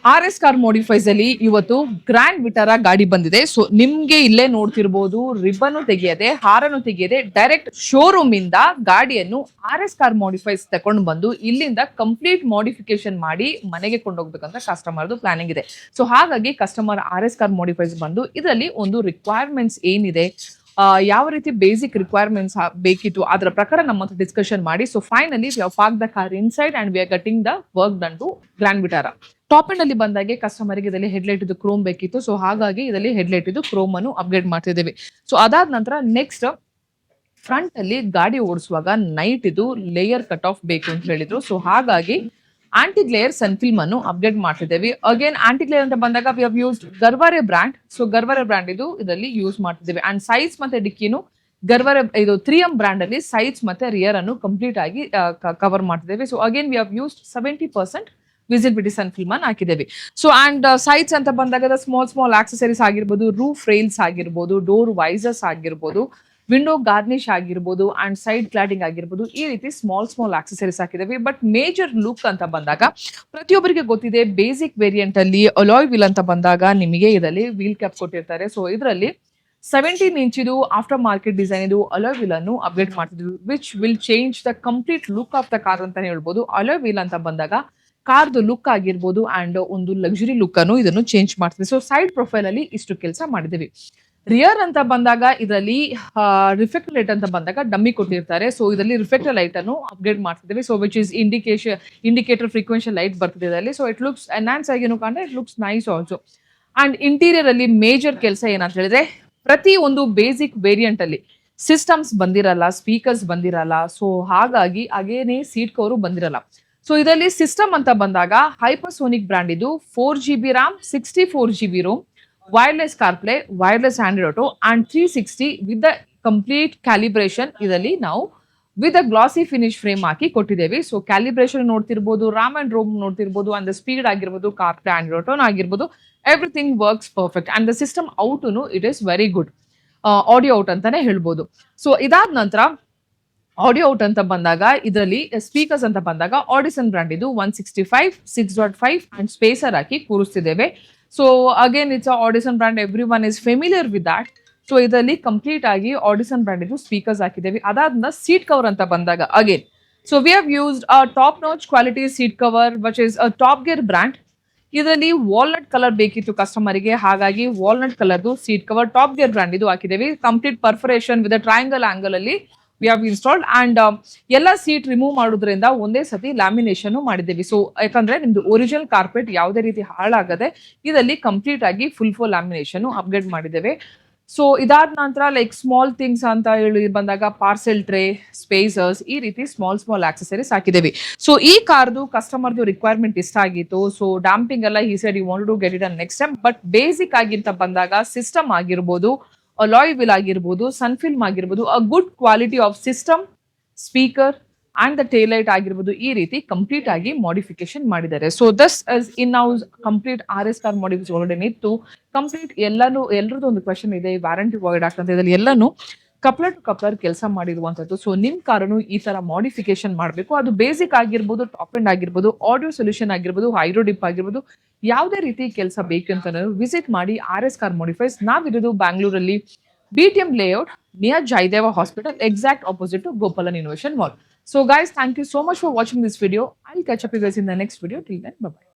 RS car modifies ಅಲ್ಲಿ ಇವತ್ತು grand Vitara ಗಾಡಿ ಬಂದಿದೆ. ಸೊ ನಿಮ್ಗೆ ಇಲ್ಲೇ ನೋಡ್ತಿರ್ಬೋದು, ರಿಬ್ಬನ್ ತೆಗೆಯದೆ, ಹಾರನು ತೆಗೆಯದೆ, ಡೈರೆಕ್ಟ್ ಶೋರೂಮ್ ಇಂದ ಗಾಡಿಯನ್ನು RS ಕಾರ್ ಮಾಡಿಫೈಸ್ ತಗೊಂಡು ಬಂದು ಇಲ್ಲಿಂದ ಕಂಪ್ಲೀಟ್ ಮಾಡಿಫಿಕೇಶನ್ ಮಾಡಿ ಮನೆಗೆ ಕೊಂಡೋಗ್ಬೇಕಂತ ಕಸ್ಟಮರ್ದು ಪ್ಲಾನಿಂಗ್ ಇದೆ. ಸೊ ಹಾಗಾಗಿ ಕಸ್ಟಮರ್ RS ಕಾರ್ ಮಾಡಿಫೈಸ್ ಬಂದು ಇದರಲ್ಲಿ ಒಂದು ರಿಕ್ವೈರ್ಮೆಂಟ್ಸ್ ಏನಿದೆ, ಯಾವ ರೀತಿ ಬೇಸಿಕ್ ರಿಕ್ವೈರ್ಮೆಂಟ್ಸ್ ಬೇಕಿತ್ತು ಅದರ ಪ್ರಕಾರ ನಮ್ಮ ಹತ್ರ ಡಿಸ್ಕಷನ್ ಮಾಡಿ. So finally we have park the car inside and we are getting the work done to Grand Vitara. Top end ಅಲ್ಲಿ ಬಂದಾಗೆ ಕಸ್ಟಮರ್ಗೆ ಇದರಲ್ಲಿ ಹೆಡ್ಲೈಟ್ ಇದು ಕ್ರೋಮ್ ಬೇಕಿತ್ತು. ಸೊ ಹಾಗಾಗಿ ಇದರಲ್ಲಿ ಹೆಡ್ಲೈಟ್ ಇದು ಕ್ರೋಮ್ ಅನ್ನು ಅಪ್ಗ್ರೇಡ್ ಮಾಡ್ತಿದ್ದೇವೆ. ಸೊ ಅದಾದ ನಂತರ ನೆಕ್ಸ್ಟ್ ಫ್ರಂಟ್ ಅಲ್ಲಿ ಗಾಡಿ ಓಡಿಸುವಾಗ ನೈಟ್ ಇದು ಲೇಯರ್ ಕಟ್ ಆಫ್ ಬೇಕು ಅಂತ ಹೇಳಿದ್ರು. ಸೊ ಹಾಗಾಗಿ ಆಂಟಿ ಗ್ಲೇಯರ್ ಸನ್ ಫಿಲ್ಮ್ ಅನ್ನು ಅಪ್ಡೇಟ್ ಮಾಡ್ತಿದ್ದೇವೆ. ಅಗೇನ್ ಆಂಟಿ ಗ್ಲೇಯರ್ ಅಂತ ಬಂದಾಗ we have used Garware brand. So Garware brand ಇದು ಇದರಲ್ಲಿ ಯೂಸ್ ಮಾಡ್ತಿದ್ದೇವೆ. ಅಂಡ್ ಸೈಡ್ಸ್ ಮತ್ತೆ ಡಿಕ್ಕಿನು ಗರ್ವಾರೆ ಇದು 3M ಬ್ರ್ಯಾಂಡ್ ಅಲ್ಲಿ ಸೈಡ್ಸ್ ಮತ್ತೆ ರಿಯರ್ ಅನ್ನು ಕಂಪ್ಲೀಟ್ ಆಗಿ ಕವರ್ ಮಾಡ್ತಿದ್ದೇವೆ. So again we have used 70% visibility sun film ಅನ್ನು ಹಾಕಿದ್ದೇವೆ. ಸೊ ಅಂಡ್ ಸೈಡ್ಸ್ ಅಂತ ಬಂದಾಗ ಸ್ಮಾಲ್ ಆಕ್ಸೆಸರೀಸ್ ಆಗಿರ್ಬೋದು, ರೂಫ್ ರೈಲ್ಸ್ ಆಗಿರ್ಬೋದು, ಡೋರ್ ವೈಸರ್ಸ್ ಆಗಿರ್ಬೋದು, ವಿಂಡೋ ಗಾರ್ನಿಶ್ ಆಗಿರ್ಬೋದು ಅಂಡ್ ಸೈಡ್ ಕ್ಲಾಡಿಂಗ್ ಆಗಿರ್ಬೋದು, ಈ ರೀತಿ ಸ್ಮಾಲ್ ಆಕ್ಸೆಸರೀಸ್ ಹಾಕಿದ್ದೇವೆ. ಬಟ್ ಮೇಜರ್ ಲುಕ್ ಅಂತ ಬಂದಾಗ ಪ್ರತಿಯೊಬ್ಬರಿಗೆ ಗೊತ್ತಿದೆ, ಬೇಸಿಕ್ ವೇರಿಯಂಟ್ ಅಲ್ಲಿ ಅಲಾಯ್ ವೀಲ್ ಅಂತ ಬಂದಾಗ ನಿಮಗೆ ಇದರಲ್ಲಿ ವೀಲ್ ಕ್ಯಾಪ್ ಕೊಟ್ಟಿರ್ತಾರೆ. ಸೊ ಇದರಲ್ಲಿ 17 ಇಂಚಿದು ಆಫ್ಟರ್ ಮಾರ್ಕೆಟ್ ಡಿಸೈನ್ ಇದು ಅಲಾಯ್ ವೀಲ್ ಅನ್ನು ಅಪ್ಡೇಟ್ ಮಾಡ್ತಿದ್ವಿ, which will change the complete look of the car ಅಂತ ಹೇಳ್ಬೋದು. ಅಲಾಯ್ ವೀಲ್ ಅಂತ ಬಂದಾಗ ಕಾರ್ದು ಲುಕ್ ಆಗಿರ್ಬೋದು ಅಂಡ್ ಒಂದು ಲಕ್ಸುರಿ ಲುಕ್ ಅನ್ನು ಇದನ್ನು ಚೇಂಜ್ ಮಾಡ್ತೀವಿ. ಸೊ ಸೈಡ್ ಪ್ರೊಫೈಲ್ ಅಲ್ಲಿ ಇಷ್ಟು ಕೆಲಸ ಮಾಡಿದ್ದೀವಿ. ರಿಯರ್ ಅಂತ ಬಂದಾಗ ಇದರಲ್ಲಿ ರಿಫ್ಲೆಕ್ಟರ್ ಲೈಟ್ ಅಂತ ಬಂದಾಗ ಡಮ್ಮಿ ಕೊಟ್ಟಿರ್ತಾರೆ. ಸೊ ಇದರಲ್ಲಿ ರಿಫ್ಲೆಕ್ಟರ್ ಲೈಟ್ ಅನ್ನು ಅಪ್ಗ್ರೇಡ್ ಮಾಡ್ತಿದ್ದೇವೆ. So which is indicator frequential light ಬರ್ತಿದೆ ಇದರಲ್ಲಿ. ಸೊ ಇಟ್ ಲುಕ್ಸ್ ಎನ್ಹಾನ್ಸ್ ಆಗಿನೂ ಕಂಡ್ರೆ it looks nice also. And interior ಅಲ್ಲಿ ಮೇಜರ್ ಕೆಲಸ ಏನಂತ ಹೇಳಿದ್ರೆ, ಪ್ರತಿ ಒಂದು ಬೇಸಿಕ್ ವೇರಿಯಂಟ್ ಅಲ್ಲಿ ಸಿಸ್ಟಮ್ಸ್ ಬಂದಿರಲ್ಲ, ಸ್ಪೀಕರ್ಸ್ ಬಂದಿರಲ್ಲ. ಸೊ ಹಾಗಾಗಿ ಹಾಗೇನೆ ಸೀಟ್ ಕವರು ಬಂದಿರಲ್ಲ. ಸೊ ಇದರಲ್ಲಿ ಸಿಸ್ಟಮ್ ಅಂತ ಬಂದಾಗ ಹೈಪರ್ಸೋನಿಕ್ ಬ್ರ್ಯಾಂಡ್ ಇದು 4GB RAM, 64GB ROM, wireless CarPlay, wireless Android auto and 360 with the complete calibration ಇದರಲ್ಲಿ ನಾವು with the glossy finish frame ಹಾಕಿ ಕೊಟ್ಟಿದ್ದೇವೆ. ಸೊ ಕ್ಯಾಲಿಬ್ರೇಷನ್ ನೋಡ್ತಿರ್ಬೋದು, ರಾಮ್ ಅಂಡ್ ರೋಮ್ ನೋಡ್ತಿರ್ಬೋದು, ಅಂಡ್ ದ ಸ್ಪೀಡ್ ಆಗಿರ್ಬೋದು, ಕಾರ್ಪ್ಲೇ ಆಂಡ್ರಾಯ್ಡ್ ಆಟೋ ಆಗಿರ್ಬೋದು, everything works perfect. And the system ಔಟುನು it is very good, audio out ಅಂತಾನೆ ಹೇಳ್ಬೋದು. ಸೊ ಇದಾದ ನಂತರ ಆಡಿಯೋ ಔಟ್ ಅಂತ ಬಂದಾಗ ಇದರಲ್ಲಿ ಸ್ಪೀಕರ್ಸ್ ಅಂತ ಬಂದಾಗ ಆಡಿಸನ್ ಬ್ರ್ಯಾಂಡ್ ಇದು 165, 6.5 ಅಂಡ್ ಸ್ಪೇಸರ್ ಹಾಕಿ ಕೂರಿಸ್ತಿದ್ದೇವೆ. So again it's Audison brand, every one is familiar with that. So ಇದರಲ್ಲಿ ಕಂಪ್ಲೀಟ್ ಆಗಿ ಆಡಿಸನ್ ಬ್ರ್ಯಾಂಡ್ ಇದು ಸ್ಪೀಕರ್ಸ್ ಹಾಕಿದ್ದೇವೆ. ಅದಾದ್ಮೇಲೆ ಸೀಟ್ ಕವರ್ ಅಂತ ಬಂದಾಗ again so we have used a top notch quality seat cover which is a top gear brand. ಇದರಲ್ಲಿ walnut colour ಬೇಕಿತ್ತು ಕಸ್ಟಮರ್ಗೆ, ಹಾಗಾಗಿ ವಾಲ್ನಟ್ ಕಲರ್ದು seat cover top gear brand ಇದು ಹಾಕಿದ್ದೇವೆ. Complete perforation with triangle angle ಅಲ್ಲಿ ವಿ ಹ್ಯಾವ್ ಇನ್ಸ್ಟಾಲ್ಡ್ ಅಂಡ್ ಎಲ್ಲ seat remove ಮಾಡೋದ್ರಿಂದ ಒಂದೇ ಸತಿ ಲ್ಯಾಮಿನೇಷನ್ ಮಾಡಿದ್ದೇವೆ. ಸೊ ಯಾಕಂದ್ರೆ ನಿಮ್ದು ಒರಿಜಿನಲ್ ಕಾರ್ಪೆಟ್ ಯಾವುದೇ ರೀತಿ ಹಾಳಾಗದೆ ಇದರಲ್ಲಿ ಕಂಪ್ಲೀಟ್ ಆಗಿ ಫುಲ್ ಲ್ಯಾಮಿನೇಷನ್ ಅಪ್ಗ್ರೇಡ್ ಮಾಡಿದ್ದೇವೆ. ಸೊ ಇದಾದ ನಂತರ ಲೈಕ್ ಸ್ಮಾಲ್ ಥಿಂಗ್ಸ್ ಅಂತ ಹೇಳಿ ಬಂದಾಗ ಪಾರ್ಸೆಲ್ ಟ್ರೇ, ಸ್ಪೇಸರ್ಸ್, ಈ ರೀತಿ ಸ್ಮಾಲ್ ಆಕ್ಸೆಸರೀಸ್ ಹಾಕಿದ್ದೇವೆ. ಸೊ ಈ ಕಾರ್ದು ಕಸ್ಟಮರ್ದು ರಿಕ್ವೈರ್ಮೆಂಟ್ ಇಷ್ಟ ಆಗಿತ್ತು. ಸೊ ಡಾಂಪಿಂಗ್ ಎಲ್ಲ ಈ side you want to get it on next time. But basic ಆಗಿಂತ ಬಂದಾಗ ಸಿಸ್ಟಮ್ ಆಗಿರ್ಬೋದು, ಅಲಾಯ್ ವೀಲ್ ಆಗಿರ್ಬೋದು, ಸನ್ ಫಿಲ್ಮ್ ಆಗಿರ್ಬೋದು, a good quality of system, speaker and the tail light ಆಗಿರ್ಬೋದು, ಈ ರೀತಿ ಕಂಪ್ಲೀಟ್ ಆಗಿ ಮಾಡಿಫಿಕೇಶನ್ ಮಾಡಿದ್ದಾರೆ. So this is in house complete RS car modification already ಇತ್ತು. ಕಂಪ್ಲೀಟ್ ಎಲ್ಲರದ್ದು ಒಂದು ಕ್ವೆಶನ್ ಇದೆ, ವ್ಯಾರಂಟಿ ವಾಯ್ಡ್ ಆಗ್ತಂತ ಇದರಲ್ಲಿ ಎಲ್ಲಾನು ಕಪ್ಲರ್ ಟು ಕಪ್ಲರ್ ಕೆಲಸ ಮಾಡಿರುವಂತದ್ದು. ಸೊ ನಿಮ್ ಕಾರನ್ನು ಈ ತರ ಮಾಡಿಫಿಕೇಶನ್ ಮಾಡಬೇಕು, ಅದು ಬೇಸಿಕ್ ಆಗಿರ್ಬೋದು, ಟಾಪ್ ಎಂಡ್ ಆಗಿರ್ಬೋದು, ಆಡಿಯೋ ಸೊಲ್ಯೂಷನ್ ಆಗಿರ್ಬೋದು, ಹೈಡ್ರೋ ಡಿಪ್ ಆಗಿರ್ಬೋದು, ಯಾವುದೇ ರೀತಿ ಕೆಲಸ ಬೇಕಂತ ವಿಸಿಟ್ ಮಾಡಿ RS ಕಾರ್ ಮಾಡಿಫೈಸ್. ನಾವಿರೋದು ಬ್ಯಾಂಗ್ಳೂರಲ್ಲಿ BTM layout near Jayadeva hospital, exact opposite to Gopalan innovation mall. So guys, thank you so much for watching this video. I'll catch up you guys in the next video. Till then, bye bye.